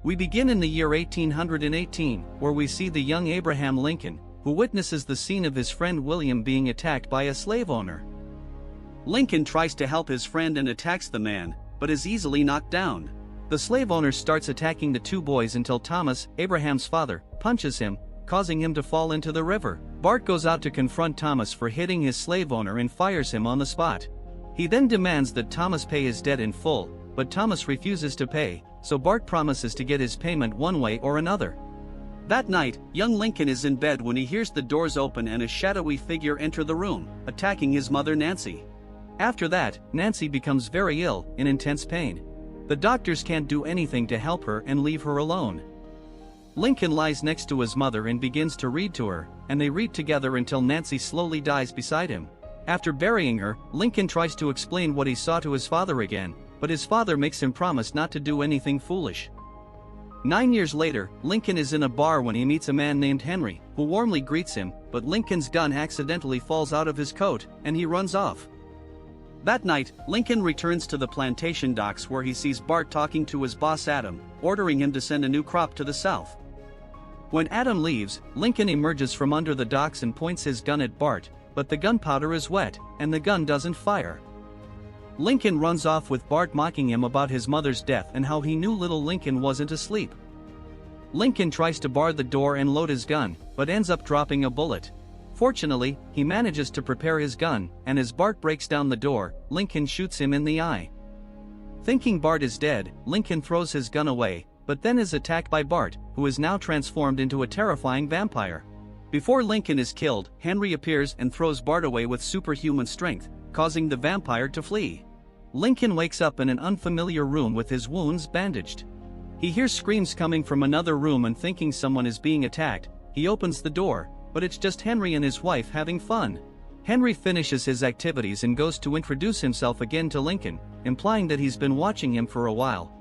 We begin in the year 1818, where we see the young Abraham Lincoln, who witnesses the scene of his friend William being attacked by a slave owner. Lincoln tries to help his friend and attacks the man, but is easily knocked down. The slave owner starts attacking the two boys until Thomas, Abraham's father, punches him, causing him to fall into the river. Bart goes out to confront Thomas for hitting his slave owner and fires him on the spot. He then demands that Thomas pay his debt in full, but Thomas refuses to pay, so Bart promises to get his payment one way or another. That night, young Lincoln is in bed when he hears the doors open and a shadowy figure enter the room, attacking his mother Nancy. After that, Nancy becomes very ill, in intense pain. The doctors can't do anything to help her and leave her alone. Lincoln lies next to his mother and begins to read to her, and they read together until Nancy slowly dies beside him. After burying her, Lincoln tries to explain what he saw to his father again, but his father makes him promise not to do anything foolish. 9 years later, Lincoln is in a bar when he meets a man named Henry, who warmly greets him, but Lincoln's gun accidentally falls out of his coat, and he runs off. That night, Lincoln returns to the plantation docks where he sees Bart talking to his boss Adam, ordering him to send a new crop to the south. When Adam leaves, Lincoln emerges from under the docks and points his gun at Bart, but the gunpowder is wet, and the gun doesn't fire. Lincoln runs off with Bart mocking him about his mother's death and how he knew little Lincoln wasn't asleep. Lincoln tries to bar the door and load his gun, but ends up dropping a bullet. Fortunately, he manages to prepare his gun, and as Bart breaks down the door, Lincoln shoots him in the eye. Thinking Bart is dead, Lincoln throws his gun away, but then is attacked by Bart, who is now transformed into a terrifying vampire. Before Lincoln is killed, Henry appears and throws Bart away with superhuman strength, causing the vampire to flee. Lincoln wakes up in an unfamiliar room with his wounds bandaged. He hears screams coming from another room and thinking someone is being attacked, he opens the door, but it's just Henry and his wife having fun. Henry finishes his activities and goes to introduce himself again to Lincoln, implying that he's been watching him for a while.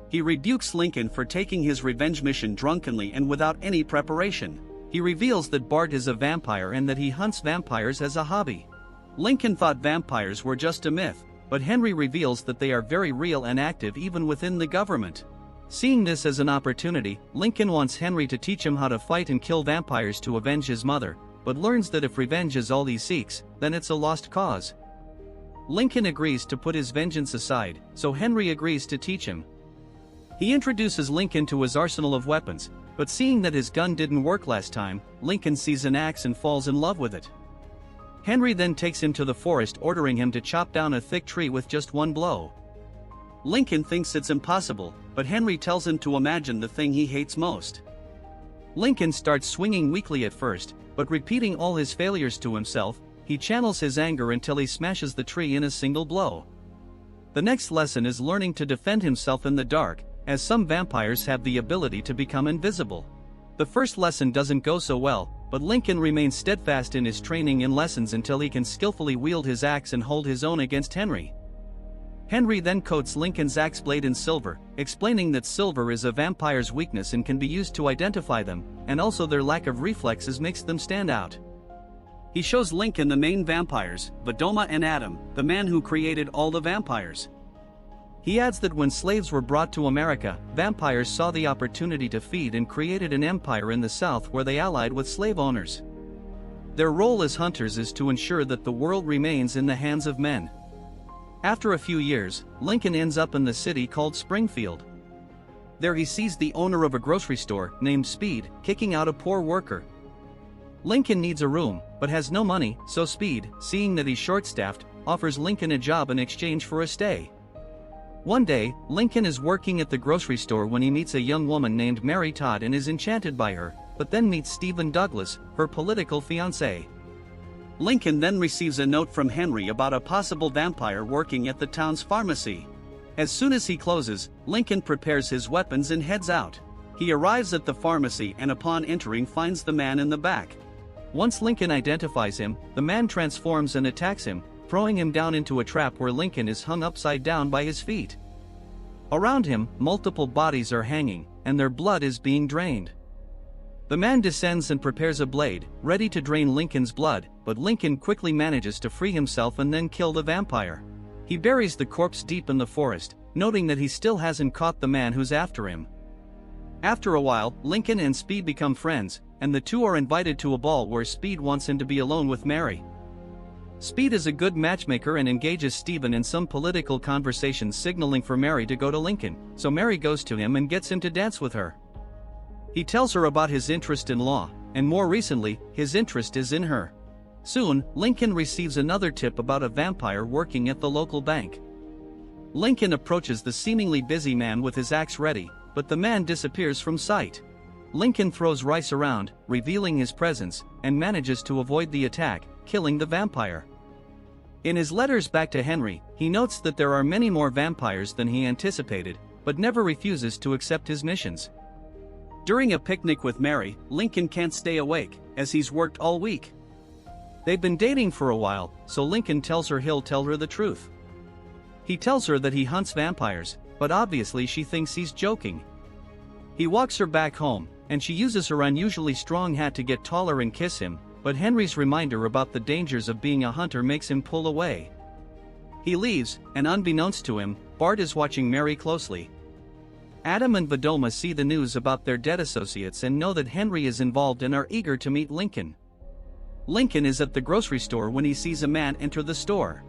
He rebukes Lincoln for taking his revenge mission drunkenly and without any preparation. He reveals that Bart is a vampire and that he hunts vampires as a hobby. Lincoln thought vampires were just a myth, but Henry reveals that they are very real and active even within the government. Seeing this as an opportunity, Lincoln wants Henry to teach him how to fight and kill vampires to avenge his mother, but learns that if revenge is all he seeks, then it's a lost cause. Lincoln agrees to put his vengeance aside, so Henry agrees to teach him. He introduces Lincoln to his arsenal of weapons, but seeing that his gun didn't work last time, Lincoln sees an axe and falls in love with it. Henry then takes him to the forest, ordering him to chop down a thick tree with just one blow. Lincoln thinks it's impossible, but Henry tells him to imagine the thing he hates most. Lincoln starts swinging weakly at first, but repeating all his failures to himself, he channels his anger until he smashes the tree in a single blow. The next lesson is learning to defend himself in the dark, as some vampires have the ability to become invisible. The first lesson doesn't go so well, but Lincoln remains steadfast in his training and lessons until he can skillfully wield his axe and hold his own against Henry. Henry then coats Lincoln's axe blade in silver, explaining that silver is a vampire's weakness and can be used to identify them, and also their lack of reflexes makes them stand out. He shows Lincoln the main vampires, Vadoma and Adam, the man who created all the vampires. He adds that when slaves were brought to America, vampires saw the opportunity to feed and created an empire in the South where they allied with slave owners. Their role as hunters is to ensure that the world remains in the hands of men. After a few years, Lincoln ends up in the city called Springfield. There he sees the owner of a grocery store, named Speed, kicking out a poor worker. Lincoln needs a room, but has no money, so Speed, seeing that he's short-staffed, offers Lincoln a job in exchange for a stay. One day, Lincoln is working at the grocery store when he meets a young woman named Mary Todd and is enchanted by her, but then meets Stephen Douglas, her political fiancé. Lincoln then receives a note from Henry about a possible vampire working at the town's pharmacy. As soon as he closes, Lincoln prepares his weapons and heads out. He arrives at the pharmacy and upon entering finds the man in the back. Once Lincoln identifies him, the man transforms and attacks him, throwing him down into a trap where Lincoln is hung upside down by his feet. Around him, multiple bodies are hanging, and their blood is being drained. The man descends and prepares a blade, ready to drain Lincoln's blood, but Lincoln quickly manages to free himself and then kill the vampire. He buries the corpse deep in the forest, noting that he still hasn't caught the man who's after him. After a while, Lincoln and Speed become friends, and the two are invited to a ball where Speed wants him to be alone with Mary. Speed is a good matchmaker and engages Stephen in some political conversations, signaling for Mary to go to Lincoln, so Mary goes to him and gets him to dance with her. He tells her about his interest in law, and more recently, his interest is in her. Soon, Lincoln receives another tip about a vampire working at the local bank. Lincoln approaches the seemingly busy man with his axe ready, but the man disappears from sight. Lincoln throws rice around, revealing his presence, and manages to avoid the attack, killing the vampire. In his letters back to Henry, he notes that there are many more vampires than he anticipated, but never refuses to accept his missions. During a picnic with Mary, Lincoln can't stay awake, as he's worked all week. They've been dating for a while, so Lincoln tells her he'll tell her the truth. He tells her that he hunts vampires, but obviously she thinks he's joking. He walks her back home, and she uses her unusually strong hat to get taller and kiss him, but Henry's reminder about the dangers of being a hunter makes him pull away. He leaves, and unbeknownst to him, Bart is watching Mary closely. Adam and Vadoma see the news about their dead associates and know that Henry is involved and are eager to meet Lincoln. Lincoln is at the grocery store when he sees a man enter the store.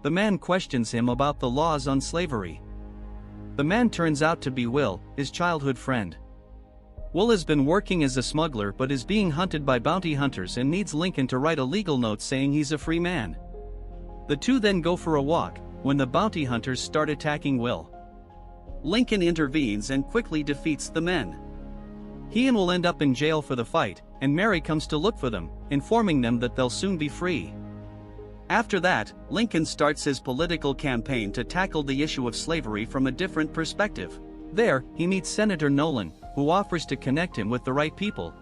The man questions him about the laws on slavery. The man turns out to be Will, his childhood friend. Will has been working as a smuggler but is being hunted by bounty hunters and needs Lincoln to write a legal note saying he's a free man. The two then go for a walk, when the bounty hunters start attacking Will. Lincoln intervenes and quickly defeats the men. He and Will end up in jail for the fight, and Mary comes to look for them, informing them that they'll soon be free. After that, Lincoln starts his political campaign to tackle the issue of slavery from a different perspective. There, he meets Senator Nolan, who offers to connect him with the right people.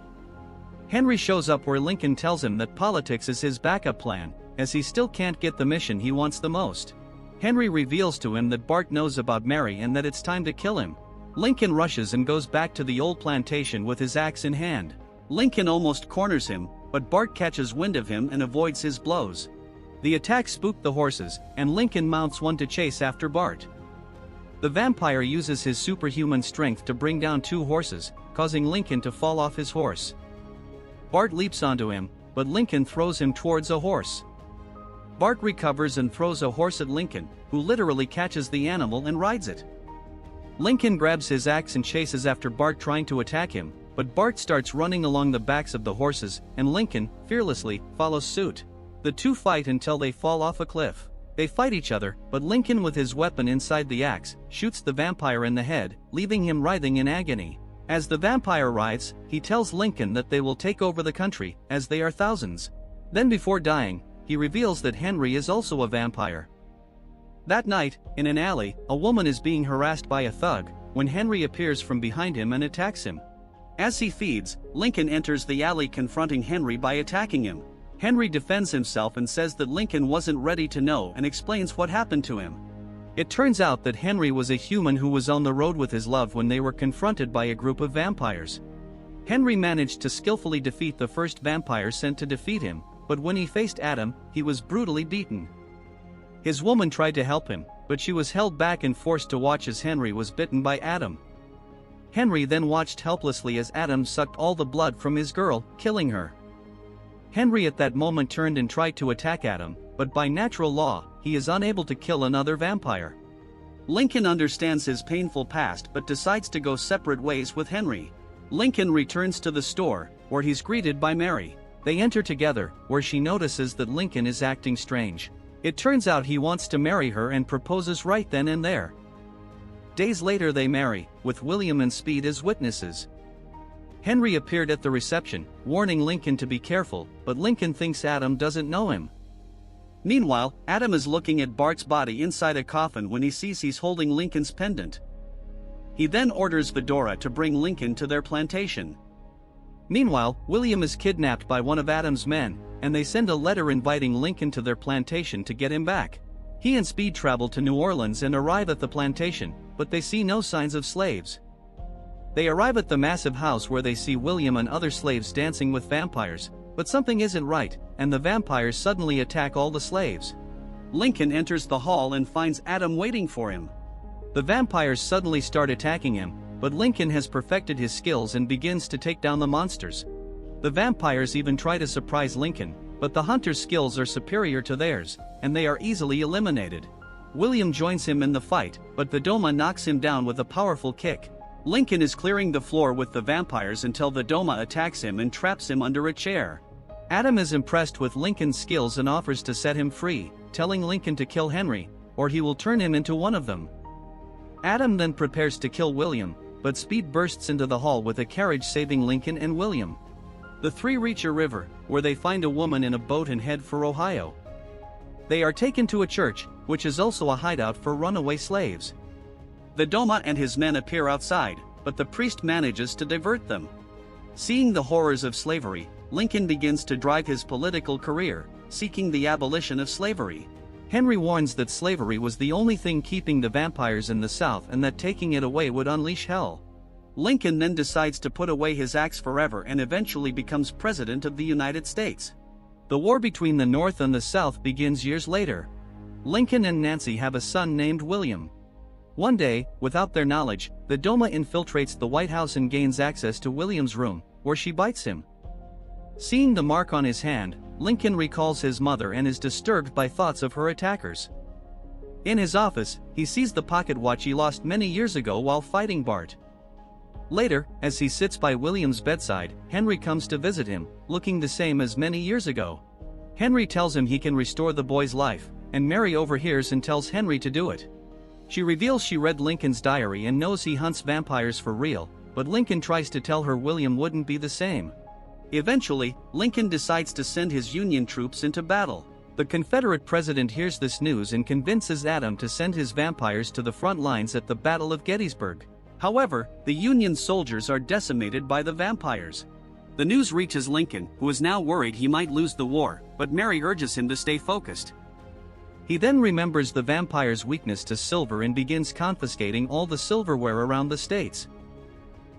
Henry shows up where Lincoln tells him that politics is his backup plan, as he still can't get the mission he wants the most. Henry reveals to him that Bart knows about Mary and that it's time to kill him. Lincoln rushes and goes back to the old plantation with his axe in hand. Lincoln almost corners him, but Bart catches wind of him and avoids his blows. The attack spooked the horses, and Lincoln mounts one to chase after Bart. The vampire uses his superhuman strength to bring down two horses, causing Lincoln to fall off his horse. Bart leaps onto him, but Lincoln throws him towards a horse. Bart recovers and throws a horse at Lincoln, who literally catches the animal and rides it. Lincoln grabs his axe and chases after Bart, trying to attack him, but Bart starts running along the backs of the horses, and Lincoln, fearlessly, follows suit. The two fight until they fall off a cliff. They fight each other, but Lincoln, with his weapon inside the axe, shoots the vampire in the head, leaving him writhing in agony. As the vampire writhes, he tells Lincoln that they will take over the country, as they are thousands. Then, before dying, he reveals that Henry is also a vampire. That night, in an alley, a woman is being harassed by a thug, when Henry appears from behind him and attacks him. As he feeds, Lincoln enters the alley, confronting Henry by attacking him. Henry defends himself and says that Lincoln wasn't ready to know and explains what happened to him. It turns out that Henry was a human who was on the road with his love when they were confronted by a group of vampires. Henry managed to skillfully defeat the first vampire sent to defeat him, but when he faced Adam, he was brutally beaten. His woman tried to help him, but she was held back and forced to watch as Henry was bitten by Adam. Henry then watched helplessly as Adam sucked all the blood from his girl, killing her. Henry at that moment turned and tried to attack Adam, but by natural law, he is unable to kill another vampire. Lincoln understands his painful past but decides to go separate ways with Henry. Lincoln returns to the store, where he's greeted by Mary. They enter together, where she notices that Lincoln is acting strange. It turns out he wants to marry her and proposes right then and there. Days later they marry, with William and Speed as witnesses. Henry appeared at the reception, warning Lincoln to be careful, but Lincoln thinks Adam doesn't know him. Meanwhile, Adam is looking at Bart's body inside a coffin when he sees he's holding Lincoln's pendant. He then orders Fedora to bring Lincoln to their plantation. Meanwhile, William is kidnapped by one of Adam's men, and they send a letter inviting Lincoln to their plantation to get him back. He and Speed travel to New Orleans and arrive at the plantation, but they see no signs of slaves. They arrive at the massive house where they see William and other slaves dancing with vampires, but something isn't right, and the vampires suddenly attack all the slaves. Lincoln enters the hall and finds Adam waiting for him. The vampires suddenly start attacking him, but Lincoln has perfected his skills and begins to take down the monsters. The vampires even try to surprise Lincoln, but the hunter's skills are superior to theirs, and they are easily eliminated. William joins him in the fight, but Vedoma knocks him down with a powerful kick. Lincoln is clearing the floor with the vampires until Vedoma attacks him and traps him under a chair. Adam is impressed with Lincoln's skills and offers to set him free, telling Lincoln to kill Henry, or he will turn him into one of them. Adam then prepares to kill William, but Speed bursts into the hall with a carriage saving Lincoln and William. The three reach a river, where they find a woman in a boat and head for Ohio. They are taken to a church, which is also a hideout for runaway slaves. Vedoma and his men appear outside, but the priest manages to divert them. Seeing the horrors of slavery, Lincoln begins to drive his political career, seeking the abolition of slavery. Henry warns that slavery was the only thing keeping the vampires in the South and that taking it away would unleash hell. Lincoln then decides to put away his axe forever and eventually becomes President of the United States. The war between the North and the South begins years later. Lincoln and Nancy have a son named William. One day, without their knowledge, Vedoma infiltrates the White House and gains access to William's room, where she bites him. Seeing the mark on his hand, Lincoln recalls his mother and is disturbed by thoughts of her attackers. In his office, he sees the pocket watch he lost many years ago while fighting Bart. Later, as he sits by William's bedside, Henry comes to visit him, looking the same as many years ago. Henry tells him he can restore the boy's life, and Mary overhears and tells Henry to do it. She reveals she read Lincoln's diary and knows he hunts vampires for real, but Lincoln tries to tell her William wouldn't be the same. Eventually, Lincoln decides to send his Union troops into battle. The Confederate president hears this news and convinces Adam to send his vampires to the front lines at the Battle of Gettysburg. However, the Union soldiers are decimated by the vampires. The news reaches Lincoln, who is now worried he might lose the war, but Mary urges him to stay focused. He then remembers the vampires' weakness to silver and begins confiscating all the silverware around the states.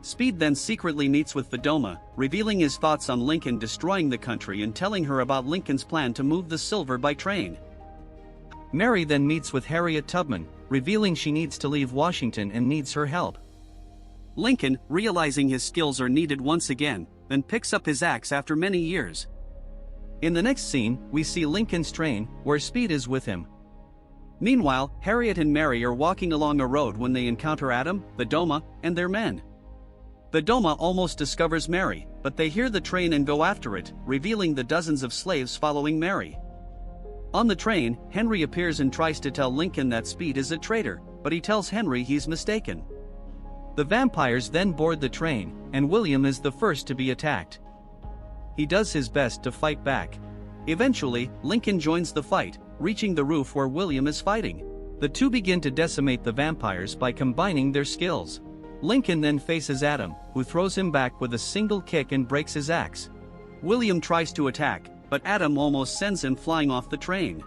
Speed then secretly meets with Vedoma, revealing his thoughts on Lincoln destroying the country and telling her about Lincoln's plan to move the silver by train. Mary then meets with Harriet Tubman, revealing she needs to leave Washington and needs her help. Lincoln, realizing his skills are needed once again, then picks up his axe after many years. In the next scene, we see Lincoln's train, where Speed is with him. Meanwhile, Harriet and Mary are walking along a road when they encounter Adam, Vedoma, and their men. Vedoma almost discovers Mary, but they hear the train and go after it, revealing the dozens of slaves following Mary. On the train, Henry appears and tries to tell Lincoln that Speed is a traitor, but he tells Henry he's mistaken. The vampires then board the train, and William is the first to be attacked. He does his best to fight back. Eventually, Lincoln joins the fight, reaching the roof where William is fighting. The two begin to decimate the vampires by combining their skills. Lincoln then faces Adam, who throws him back with a single kick and breaks his axe. William tries to attack, but Adam almost sends him flying off the train.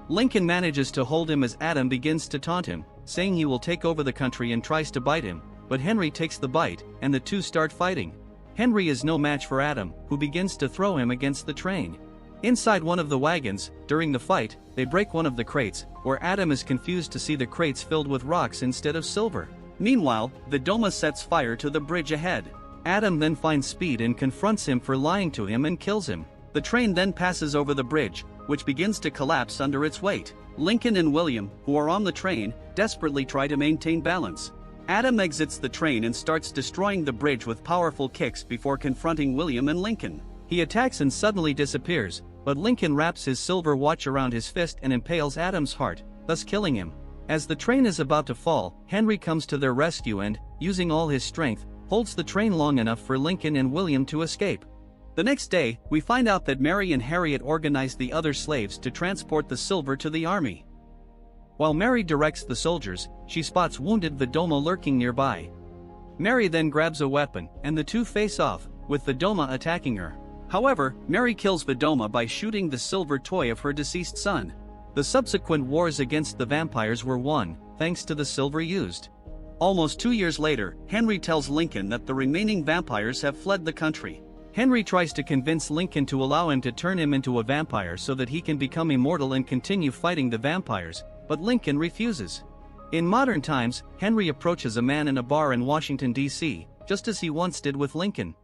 Lincoln manages to hold him as Adam begins to taunt him, saying he will take over the country and tries to bite him, but Henry takes the bite, and the two start fighting. Henry is no match for Adam, who begins to throw him against the train. Inside one of the wagons, during the fight, they break one of the crates, where Adam is confused to see the crates filled with rocks instead of silver. Meanwhile, Vedoma sets fire to the bridge ahead. Adam then finds Speed and confronts him for lying to him and kills him. The train then passes over the bridge, which begins to collapse under its weight. Lincoln and William, who are on the train, desperately try to maintain balance. Adam exits the train and starts destroying the bridge with powerful kicks before confronting William and Lincoln. He attacks and suddenly disappears, but Lincoln wraps his silver watch around his fist and impales Adam's heart, thus killing him. As the train is about to fall, Henry comes to their rescue and, using all his strength, holds the train long enough for Lincoln and William to escape. The next day, we find out that Mary and Harriet organized the other slaves to transport the silver to the army. While Mary directs the soldiers, she spots wounded Vedoma lurking nearby. Mary then grabs a weapon, and the two face off, with Vedoma attacking her. However, Mary kills Vedoma by shooting the silver toy of her deceased son. The subsequent wars against the vampires were won, thanks to the silver used. Almost 2 years later, Henry tells Lincoln that the remaining vampires have fled the country. Henry tries to convince Lincoln to allow him to turn him into a vampire so that he can become immortal and continue fighting the vampires, but Lincoln refuses. In modern times, Henry approaches a man in a bar in Washington, D.C., just as he once did with Lincoln.